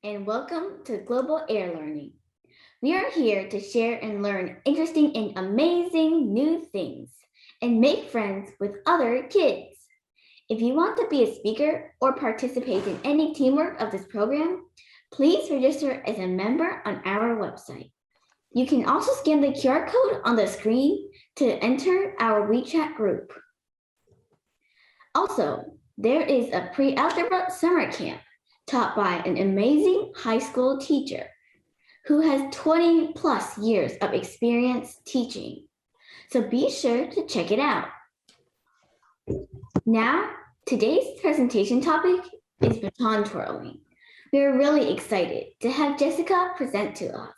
and welcome to Global AirLearning. We are here to share and learn interesting and amazing new things and make friends with other kids. If you want to be a speaker or participate in any teamwork of this program, please register as a member on our website. You can also scan the QR code on the screen to enter our WeChat group. Also, there is a pre-algebra summer camp taught by an amazing high school teacher who has 20 plus years of experience teaching. So be sure to check it out. Now, today's presentation topic is baton twirling. We are really excited to have Jessica present to us.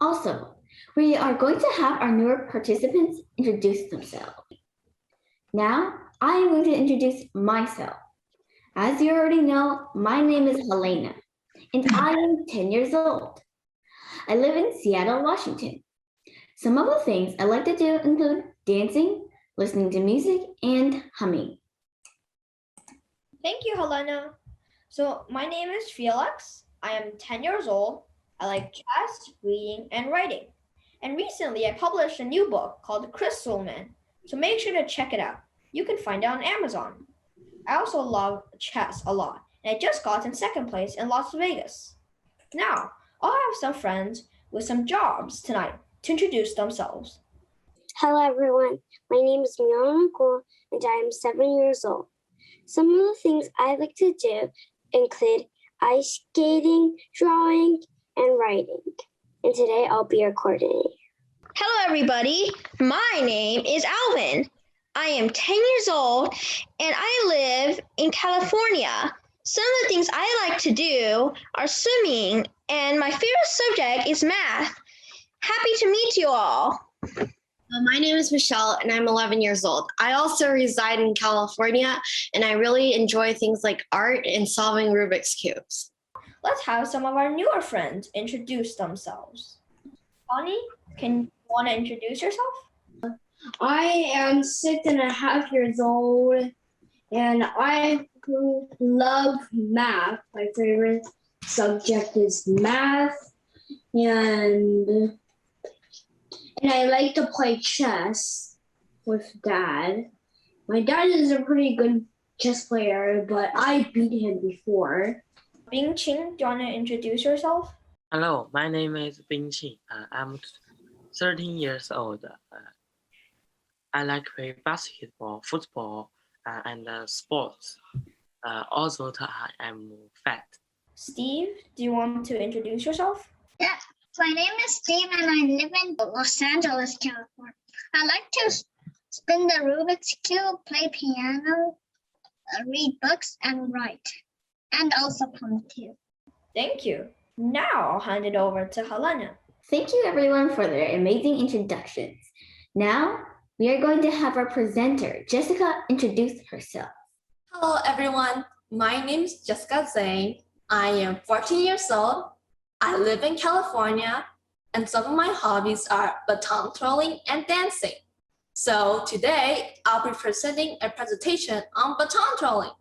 Also, we are going to have our newer participants introduce themselves. Now, I am going to introduce myself. As you already know, my name is Helena, and I am 10 years old. I live in Seattle, Washington. Some of the things I like to do include dancing, listening to music, and humming. Thank you, Helena. So my name is Felix. I am 10 years old. I like chess, reading, and writing. And recently I published a new book called Crystal Man. So make sure to check it out. You can find it on Amazon. I also love chess a lot, and I just got in second place in Las Vegas. Now, I'll have some friends with some jobs tonight to introduce themselves. Hello everyone, my name is Miona Nicole and I am 7 years old. Some of the things I like to do include ice skating, drawing, and writing. And today I'll be your coordinator. Hello everybody, my name is Alvin. I am 10 years old and I live in California. Some of the things I like to do are swimming and my favorite subject is math. Happy to meet you all. My name is Michelle and I'm 11 years old. I also reside in California and I really enjoy things like art and solving Rubik's Cubes. Let's have some of our newer friends introduce themselves. Connie, can you want to introduce yourself? I am 6.5 years old and I love math. My favorite subject is math and I like to play chess with Dad. My dad is a pretty good chess player, but I beat him before. Bing Qing, do you want to introduce yourself? Hello, my name is Bing Qing. I'm 13 years old. I like to play basketball, football, and sports. Also, I am fat. Steve, do you want to introduce yourself? Yeah, my name is Steve and I live in Los Angeles, California. I like to spin the Rubik's Cube, play piano, read books, and write. And also come too. Thank you. Now I'll hand it over to Helena. Thank you everyone for their amazing introductions. Now, we are going to have our presenter, Jessica, introduce herself. Hello everyone, my name is Jessica Zhang. I am 14 years old. I live in California, and some of my hobbies are baton twirling and dancing. So today, I'll be presenting a presentation on baton twirling.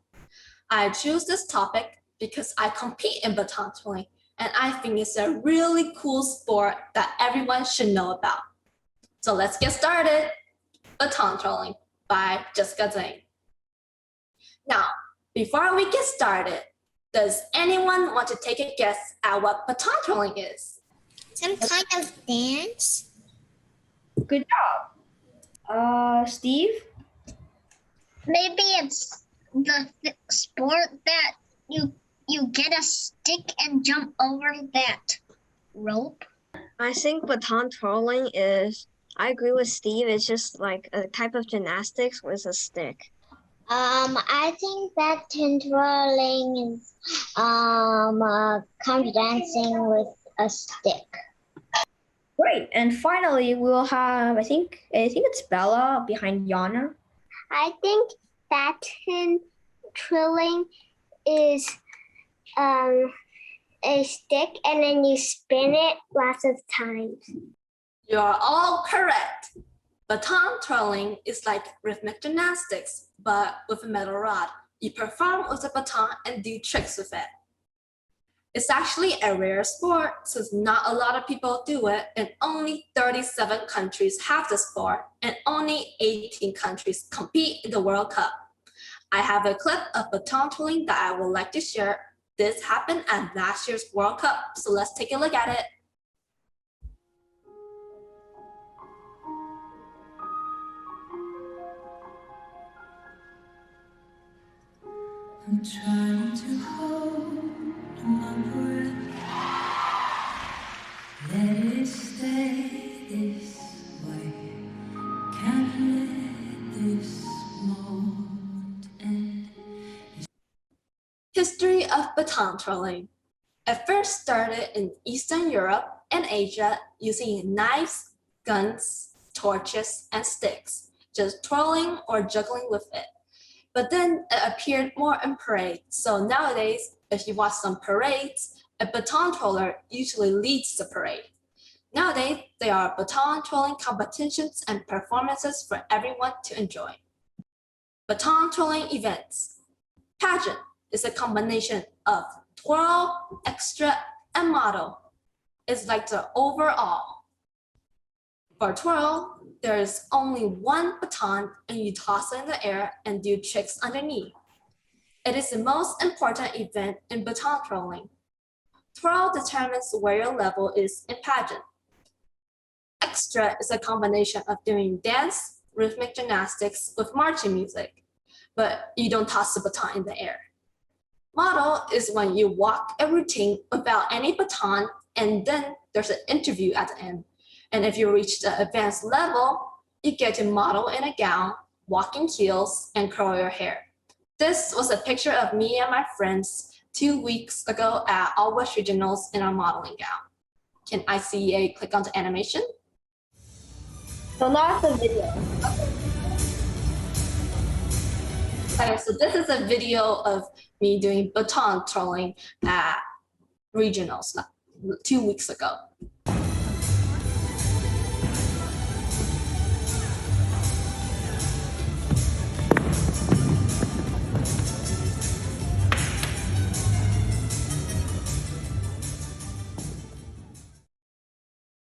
I choose this topic because I compete in baton twirling, and I think it's a really cool sport that everyone should know about. So let's get started. Baton twirling by Jessica Zhang. Now, before we get started, does anyone want to take a guess at what baton twirling is? Some kind of dance? Good job. Steve? Maybe it's the sport that you get a stick and jump over that rope. I think baton twirling is, I agree with Steve, it's just like a type of gymnastics with a stick. I think that twirling is kind of dancing with a stick. Great. And finally, we'll have, I think it's Bella behind Yana. I think baton twirling is a stick and then you spin it lots of times. You're all correct. Baton twirling is like rhythmic gymnastics, but with a metal rod. You perform with a baton and do tricks with it. It's actually a rare sport since not a lot of people do it, and only 37 countries have the sport, and only 18 countries compete in the World Cup. I have a clip of baton twirling that I would like to share. This happened at last year's World Cup, so let's take a look at it. I'm trying to hold my breath. Let it stay this way. Can't let this moment end. History of baton twirling. It first started in Eastern Europe and Asia using knives, guns, torches, and sticks, just twirling or juggling with it. But then it appeared more in parades. So nowadays, if you watch some parades, a baton twirler usually leads the parade. Nowadays, there are baton twirling competitions and performances for everyone to enjoy. Baton twirling events. Pageant is a combination of twirl, extra, and model. It's like the overall. For twirl, there is only one baton and you toss it in the air and do tricks underneath. It is the most important event in baton twirling. Twirl determines where your level is in pageant. Extra is a combination of doing dance, rhythmic gymnastics with marching music, but you don't toss the baton in the air. Model is when you walk a routine without any baton and then there's an interview at the end. And if you reach the advanced level, you get to model in a gown, walk in heels, and curl your hair. This was a picture of me and my friends 2 weeks ago at All West Regionals in our modeling gown. Can ICEA click onto animation? So not the video. Okay, so this is a video of me doing baton twirling at regionals 2 weeks ago.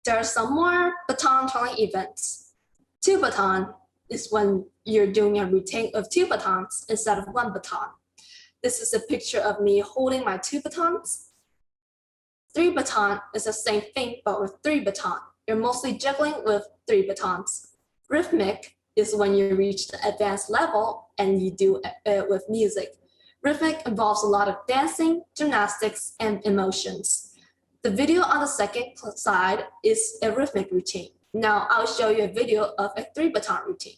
There are some more baton twirling events. Two baton is when you're doing a routine of two batons instead of one baton. This is a picture of me holding my two batons. Three baton is the same thing, but with three baton. You're mostly juggling with three batons. Rhythmic is when you reach the advanced level and you do it with music. Rhythmic involves a lot of dancing, gymnastics, and emotions. The video on the second side is a rhythmic routine. Now I'll show you a video of a three baton routine.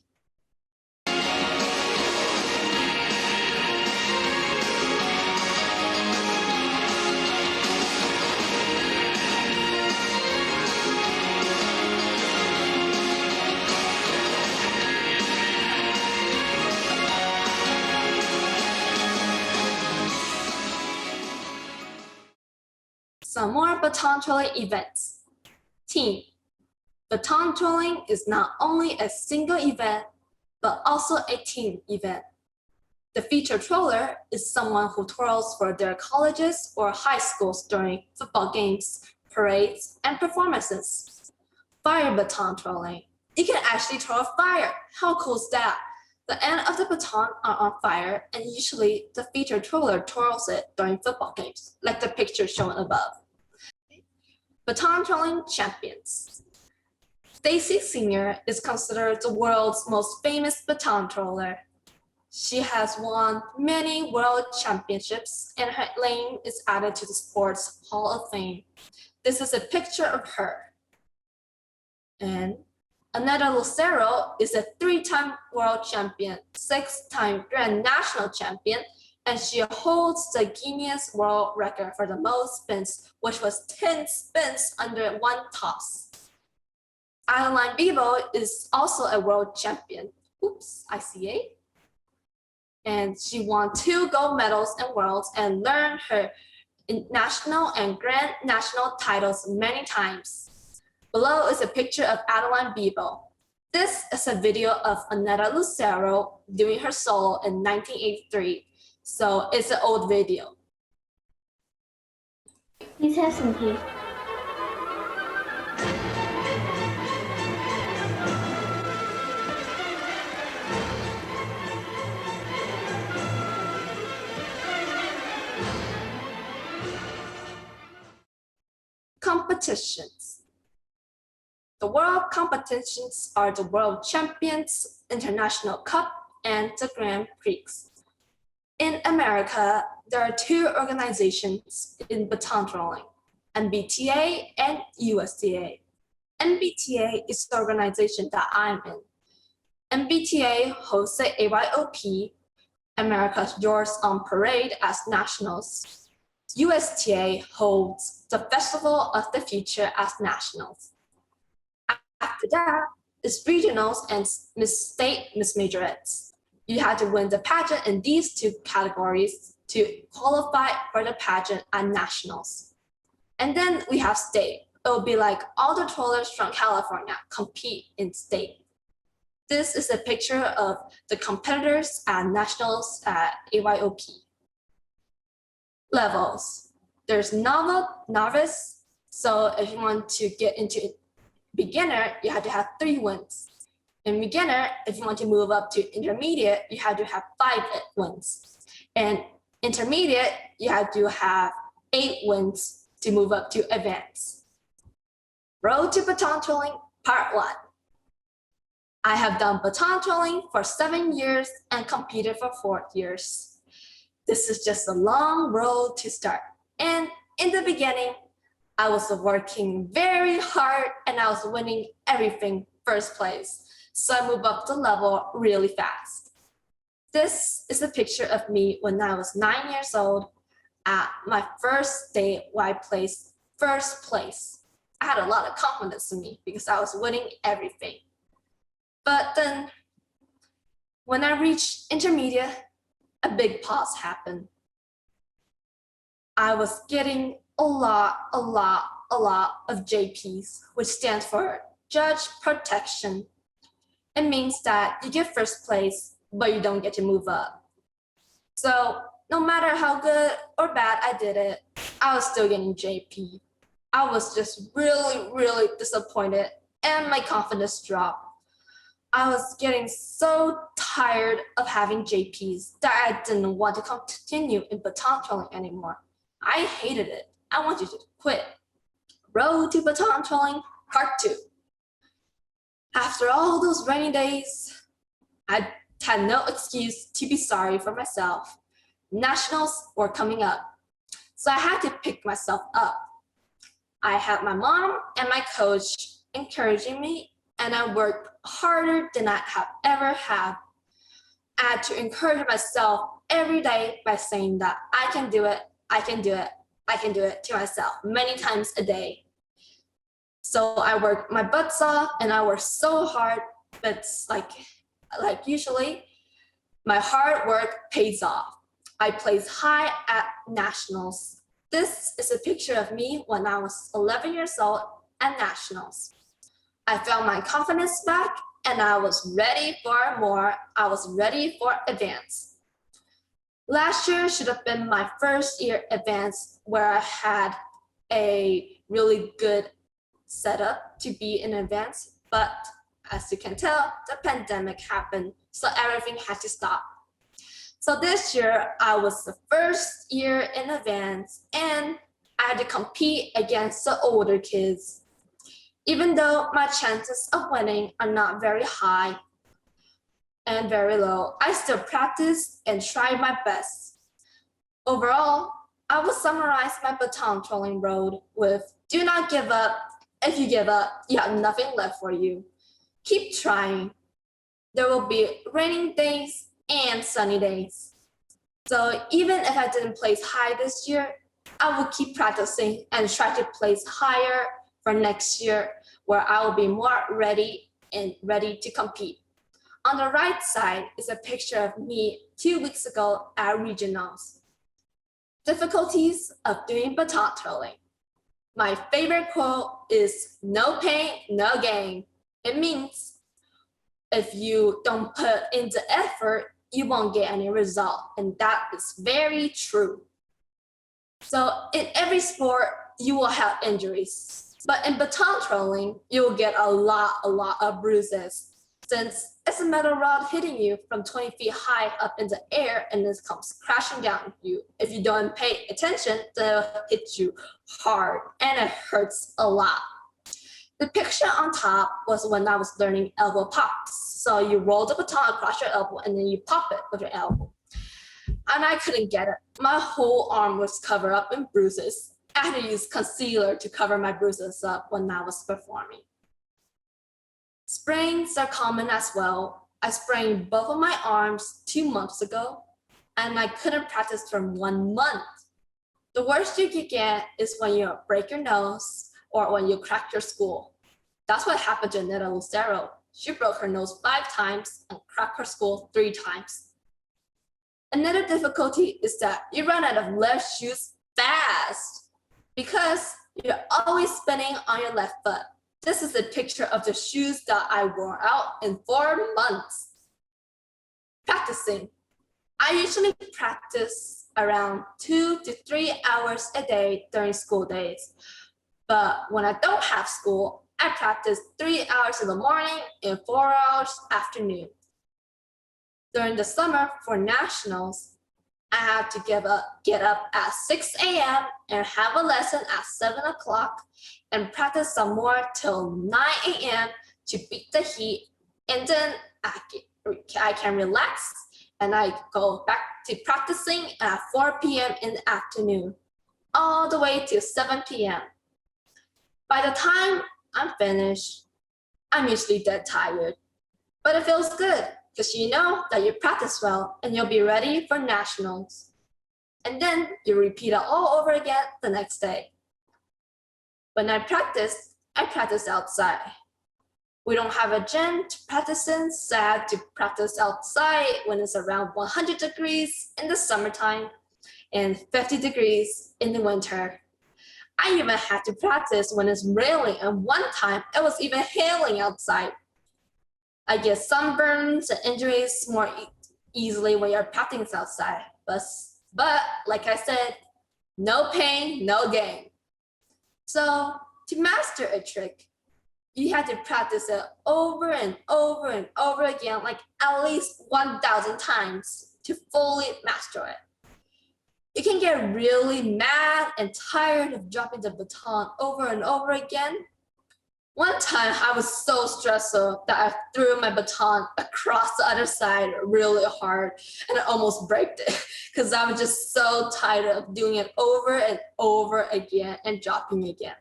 Some more baton twirling events. Team. Baton twirling is not only a single event, but also a team event. The featured twirler is someone who twirls for their colleges or high schools during football games, parades, and performances. Fire baton twirling. You can actually twirl fire. How cool is that? The end of the baton are on fire, and usually the featured twirler twirls it during football games, like the picture shown above. Baton twirling champions. Stacy Senior is considered the world's most famous baton twirler. She has won many world championships, and her name is added to the Sports Hall of Fame. This is a picture of her. And Annetta Lucero is a 3-time world champion, 6-time Grand National champion, and she holds the Guinness World Record for the most spins, which was 10 spins under one toss. Adeline Bebo is also a world champion. Oops, ICA. And she won 2 gold medals in Worlds and learned her national and Grand National titles many times. Below is a picture of Adeline Bebo. This is a video of Annetta Lucero doing her solo in 1983. So it's an old video. Please have some tea. Competitions. The world competitions are the World Champions, International Cup, and the Grand Prix. In America, there are two organizations in Baton Twirling, MBTA and USTA. MBTA is the organization that I'm in. MBTA hosts the AYOP, America's Yours on Parade as nationals. USTA holds the Festival of the Future as nationals. After that is regionals and state Miss Majorettes. You had to win the pageant in these two categories to qualify for the pageant at nationals. And then we have state. It will be like all the twirlers from California compete in state. This is a picture of the competitors at nationals at AYOP. Levels. There's novice. So if you want to get into beginner, you have to have 3 wins. In beginner, if you want to move up to intermediate, you have to have 5 wins. And intermediate, you have to have 8 wins to move up to advanced. Road to Baton Twirling, Part 1. I have done baton twirling for 7 years and competed for 4 years. This is just a long road to start. And in the beginning, I was working very hard and I was winning everything first place. So I moved up the level really fast. This is a picture of me when I was 9 years old at my first day where I placed first place. I had a lot of confidence in me because I was winning everything. But then when I reached intermediate, a big pause happened. I was getting a lot of JPs, which stands for Judge Protection. It means that you get first place, but you don't get to move up. So no matter how good or bad I did it, I was still getting JP. I was just really disappointed and my confidence dropped. I was getting so tired of having JPs that I didn't want to continue in baton twirling anymore. I hated it. I wanted to quit. Road to Baton Twirling, Part 2. After all those rainy days, I had no excuse to be sorry for myself. Nationals were coming up, so I had to pick myself up. I had my mom and my coach encouraging me, and I worked harder than I have ever had. I had to encourage myself every day by saying that I can do it, I can do it, I can do it to myself many times a day. So I worked my butts off and I worked so hard, but like usually, my hard work pays off. I placed high at nationals. This is a picture of me when I was 11 years old at nationals. I found my confidence back and I was ready for more. I was ready for advance. Last year should have been my first year advance where I had a really good setup to be in advance, but as you can tell, the pandemic happened, so everything had to stop. So this year, I was the first year in advance and I had to compete against the older kids. Even though my chances of winning are not very high and very low, I still practice and try my best. Overall, I will summarize my baton twirling road with do not give up. If you give up, you have nothing left for you. Keep trying. There will be raining days and sunny days. So even if I didn't place high this year, I will keep practicing and try to place higher for next year where I will be more ready to compete. On the right side is a picture of me 2 weeks ago at regionals. Difficulties of doing baton twirling. My favorite quote is no pain, no gain. It means if you don't put in the effort, you won't get any result. And that is very true. So in every sport, you will have injuries. But in baton twirling, you will get a lot of bruises, since it's a metal rod hitting you from 20 feet high up in the air and it comes crashing down on you. If you don't pay attention, they'll hit you hard and it hurts a lot. The picture on top was when I was learning elbow pops. So you roll the baton across your elbow and then you pop it with your elbow. And I couldn't get it. My whole arm was covered up in bruises. I had to use concealer to cover my bruises up when I was performing. Sprains are common as well. I sprained both of my arms 2 months ago, and I couldn't practice for 1 month. The worst you could get is when you break your nose or when you crack your skull. That's what happened to Netta Lucero. She broke her nose 5 times and cracked her skull 3 times. Another difficulty is that you run out of left shoes fast because you're always spinning on your left foot. This is a picture of the shoes that I wore out in 4 months. Practicing. I usually practice around 2 to 3 hours a day during school days. But when I don't have school, I practice 3 hours in the morning and 4 hours afternoon. During the summer for nationals, I have to get up at 6 a.m. and have a lesson at 7 o'clock and practice some more till 9 a.m. to beat the heat. And then I can relax and I go back to practicing at 4 p.m. in the afternoon, all the way to 7 p.m. By the time I'm finished, I'm usually dead tired. But it feels good because you know that you practice well and you'll be ready for nationals. And then you repeat it all over again the next day. When I practice outside. We don't have a gym to practice in, so I have to practice outside when it's around 100 degrees in the summertime and 50 degrees in the winter. I even had to practice when it's raining, and one time it was even hailing outside. I get sunburns and injuries more easily when you're practicing outside, but like I said, no pain, no gain. So to master a trick, you have to practice it over and over and over again, like at least 1,000 times to fully master it. You can get really mad and tired of dropping the baton over and over again. One time I was so stressful that I threw my baton across the other side really hard and I almost broke it because I was just so tired of doing it over and over again and dropping again.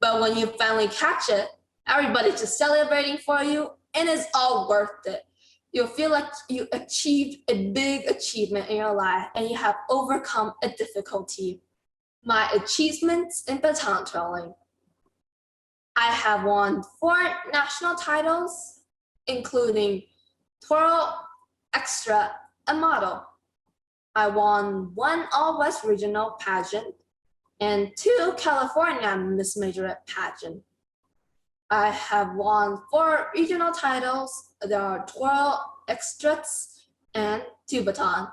But when you finally catch it, everybody's just celebrating for you and it's all worth it. You'll feel like you achieved a big achievement in your life and you have overcome a difficulty. My achievements in baton twirling. I have won 4 national titles, including Twirl, Extra, and Model. I won 1 All-West Regional pageant and 2 California Miss Majorette pageant. I have won 4 regional titles. There are Twirl, Extras, and 2 Baton.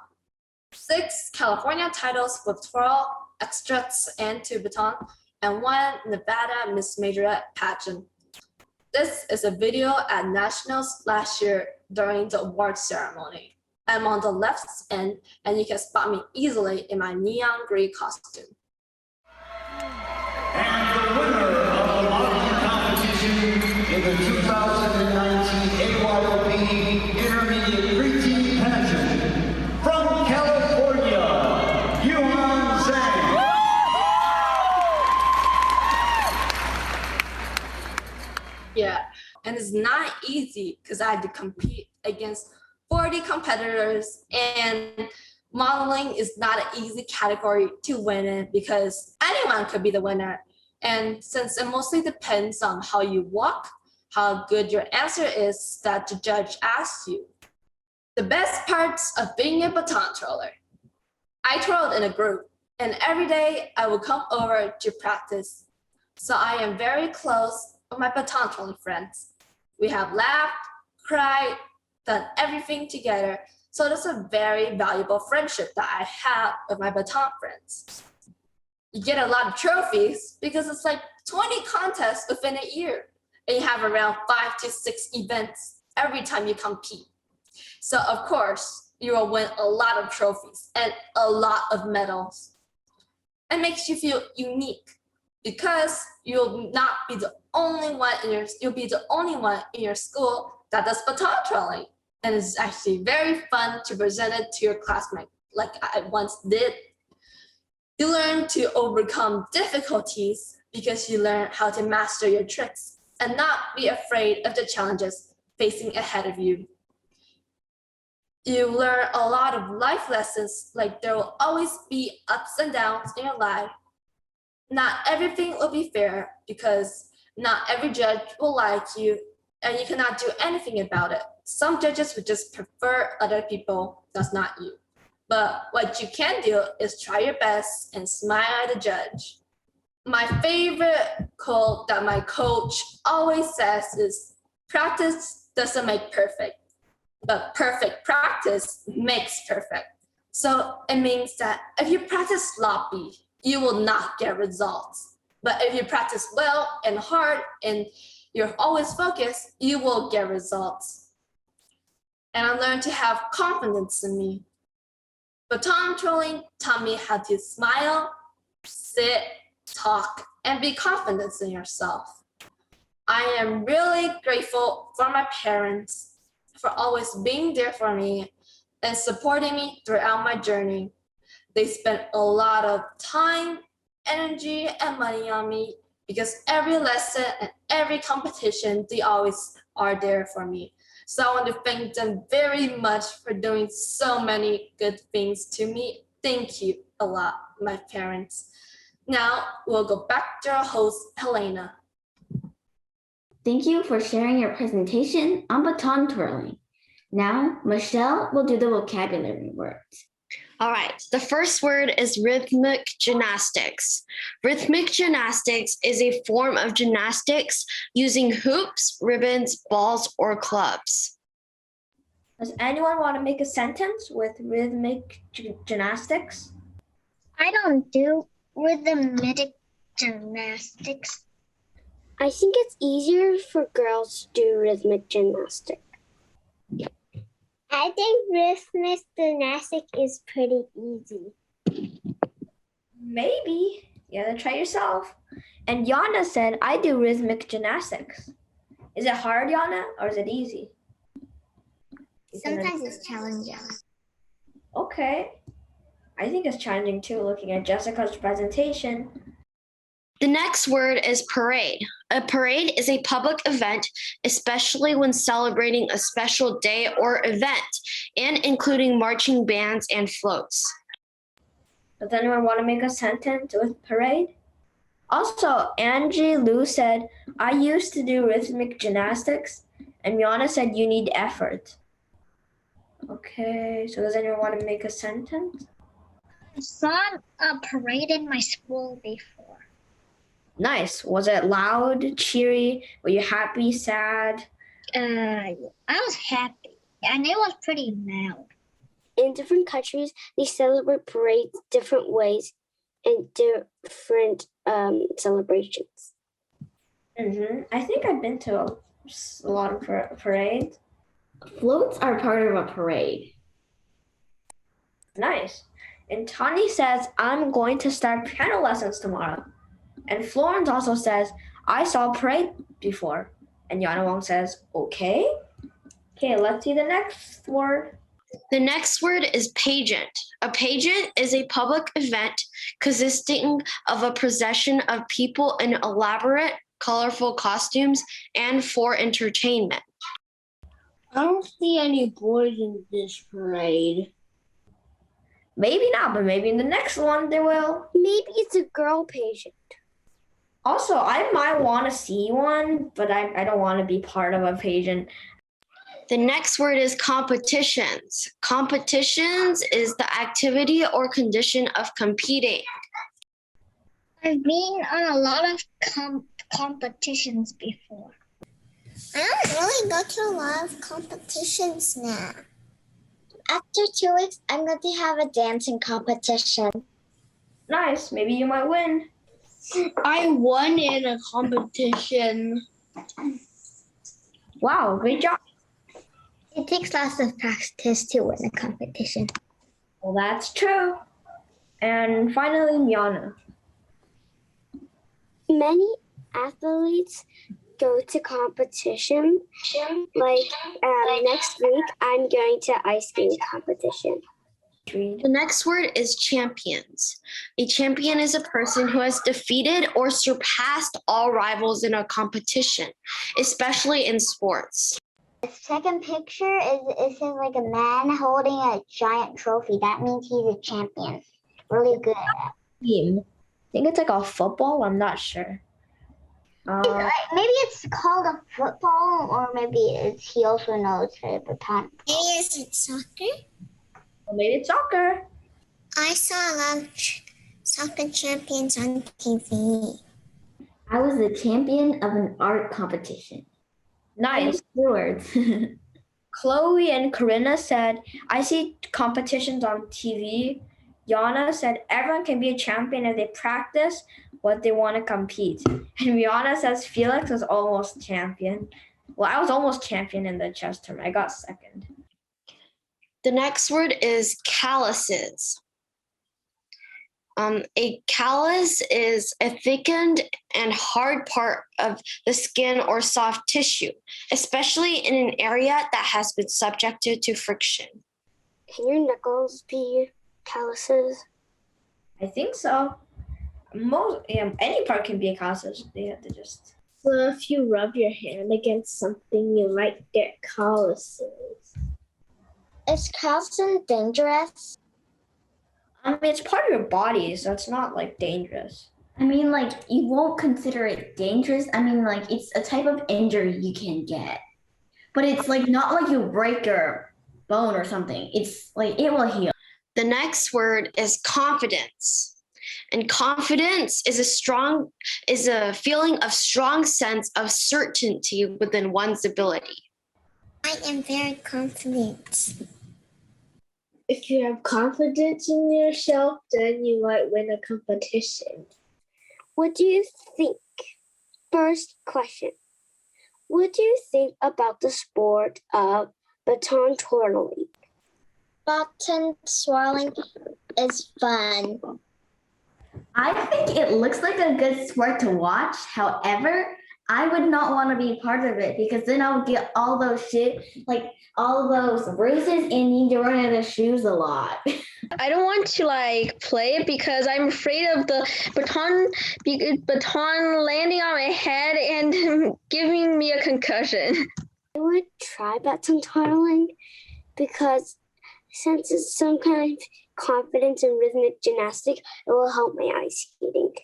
6 California titles with Twirl, Extras, and 2 Baton, and 1 Nevada Miss Majorette pageant. This is a video at Nationals last year during the award ceremony. I'm on the left end, and you can spot me easily in my neon green costume. And the winner of the modeling competition in the 2019 AYOP Intermediate Preteen Pageant from California, Yuan Zhang. Yeah, and it's not easy because I had to compete against 40 competitors, and modeling is not an easy category to win in because anyone could be the winner. And since it mostly depends on how you walk, how good your answer is that the judge asks you. The best parts of being a baton twirler. I twirled in a group, and every day I would come over to practice. So I am very close with my baton twirling friends. We have laughed, cried, done everything together. So that's a very valuable friendship that I have with my baton friends. You get a lot of trophies because it's like 20 contests within a year. And you have around 5 to 6 events every time you compete. So of course, you will win a lot of trophies and a lot of medals. It makes you feel unique because you'll not be the only one you'll be the only one in your school that does baton twirling. And it's actually very fun to present it to your classmate, like I once did. You learn to overcome difficulties because you learn how to master your tricks and not be afraid of the challenges facing ahead of you. You learn a lot of life lessons, like there will always be ups and downs in your life. Not everything will be fair because not every judge will like you and you cannot do anything about it. Some judges would just prefer other people, that's not you. But what you can do is try your best and smile at the judge. My favorite quote that my coach always says is, practice doesn't make perfect, but perfect practice makes perfect. So it means that if you practice sloppy, you will not get results. But if you practice well and hard and you're always focused, you will get results. And I learned to have confidence in me. Baton twirling taught me how to smile, sit, talk, and be confident in yourself. I am really grateful for my parents for always being there for me and supporting me throughout my journey. They spent a lot of time, energy, and money on me because every lesson and every competition, they always are there for me. So I want to thank them very much for doing so many good things to me. Thank you a lot, my parents. Now we'll go back to our host, Helena. Thank you for sharing your presentation on baton twirling. Now, Michelle will do the vocabulary words. All right, the first word is rhythmic gymnastics. Rhythmic gymnastics is a form of gymnastics using hoops, ribbons, balls, or clubs. Does anyone want to make a sentence with rhythmic gymnastics? I don't do rhythmic gymnastics. I think it's easier for girls to do rhythmic gymnastics. I think rhythmic gymnastics is pretty easy. Maybe. You gotta try yourself. And Yana said, I do rhythmic gymnastics. Is it hard, Yana, or is it easy? Sometimes it's challenging. Okay. I think it's challenging too, looking at Jessica's presentation. The next word is parade. A parade is a public event, especially when celebrating a special day or event, and including marching bands and floats. Does anyone want to make a sentence with parade? Also, Angie Lou said, I used to do rhythmic gymnastics, and Yana said you need effort. Okay, so does anyone want to make a sentence? I saw a parade in my school before. Nice. Was it loud, cheery? Were you happy, sad? I was happy, and it was pretty loud. In different countries, they celebrate parades different ways and different celebrations. I think I've been to a lot of parades. Floats are part of a parade. Nice. And Tani says, I'm going to start piano lessons tomorrow. And Florence also says, I saw a parade before. And Yana Wong says, okay. Okay, let's see the next word. The next word is pageant. A pageant is a public event consisting of a procession of people in elaborate, colorful costumes and for entertainment. I don't see any boys in this parade. Maybe not, but maybe in the next one there will. Maybe it's a girl pageant. Also, I might want to see one, but I don't want to be part of a pageant. The next word is competitions. Competitions is the activity or condition of competing. I've been on a lot of competitions before. I don't really go to a lot of competitions now. After 2 weeks, I'm going to have a dancing competition. Nice. Maybe you might win. I won in a competition. Wow, great job. It takes lots of practice to win a competition. Well, that's true. And finally, Miana. Many athletes go to competition. Like next week, I'm going to ice skating competition. The next word is champions. A champion is a person who has defeated or surpassed all rivals in a competition, especially in sports. The second picture is like a man holding a giant trophy. That means he's a champion. Really good at it. Team. I think it's like a football. I'm not sure. Maybe it's called a football, or maybe he also knows the baton. Maybe it's soccer. Or maybe it's soccer. I saw a lot of soccer champions on TV. I was the champion of an art competition. Nice. Words. Chloe and Corinna said, I see competitions on TV. Yana said, everyone can be a champion if they practice what they want to compete. And Rihanna says, Felix was almost champion. Well, I was almost champion in the chess tournament. I got second. The next word is calluses. A callus is a thickened and hard part of the skin or soft tissue, especially in an area that has been subjected to friction. Can your knuckles be calluses? I think so. Any part can be a callus. They have to just. So if you rub your hand against something, you might get calluses. Is calcium dangerous? I mean, it's part of your body, so it's not like dangerous. I mean, like, you won't consider it dangerous. I mean, like, it's a type of injury you can get. But it's like not like you break your bone or something. It's like it will heal. The next word is confidence. And confidence is a feeling of strong sense of certainty within one's ability. I am very confident. If you have confidence in yourself, then you might win a competition. What do you think? First question. What do you think about the sport of baton twirling? Baton twirling is fun. I think it looks like a good sport to watch. However, I would not want to be part of it because then I would get all those all those bruises and need to run out of shoes a lot. I don't want to play it because I'm afraid of the baton landing on my head and giving me a concussion. I would try baton twirling because since it's some kind of confidence and rhythmic gymnastic, it will help my ice skating.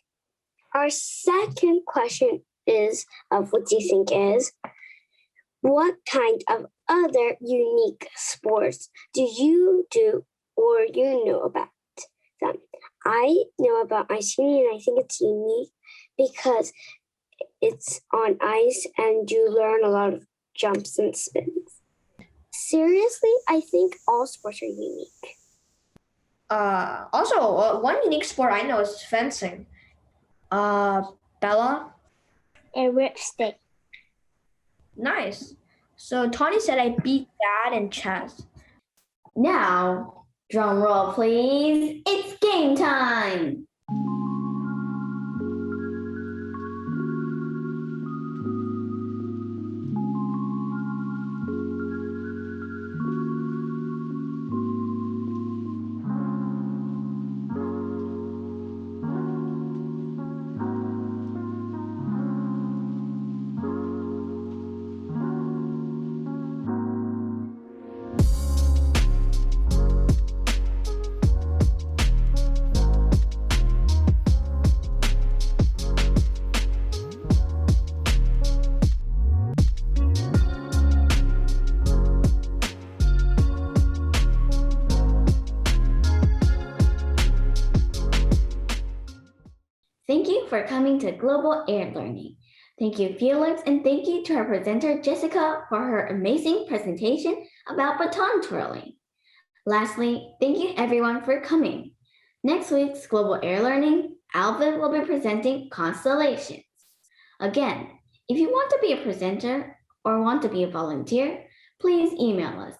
Our second question is what do you think is, what kind of other unique sports do you do or you know about them? I know about ice skating and I think it's unique because it's on ice and you learn a lot of jumps and spins. Seriously, I think all sports are unique. Also, one unique sport I know is fencing. Bella? A ripstick. Nice. So Tawny said I beat Dad in chess. Now, drum roll, please. It's game time. Thank you for coming to Global Air Learning. Thank you, Felix, and thank you to our presenter, Jessica, for her amazing presentation about baton twirling. Lastly, thank you everyone for coming. Next week's Global Air Learning, Alvin will be presenting constellations. Again, if you want to be a presenter or want to be a volunteer, please email us.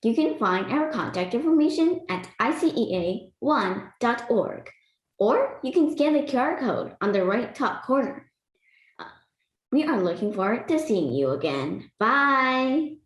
You can find our contact information at icea1.org, or you can scan the QR code on the right top corner. We are looking forward to seeing you again. Bye!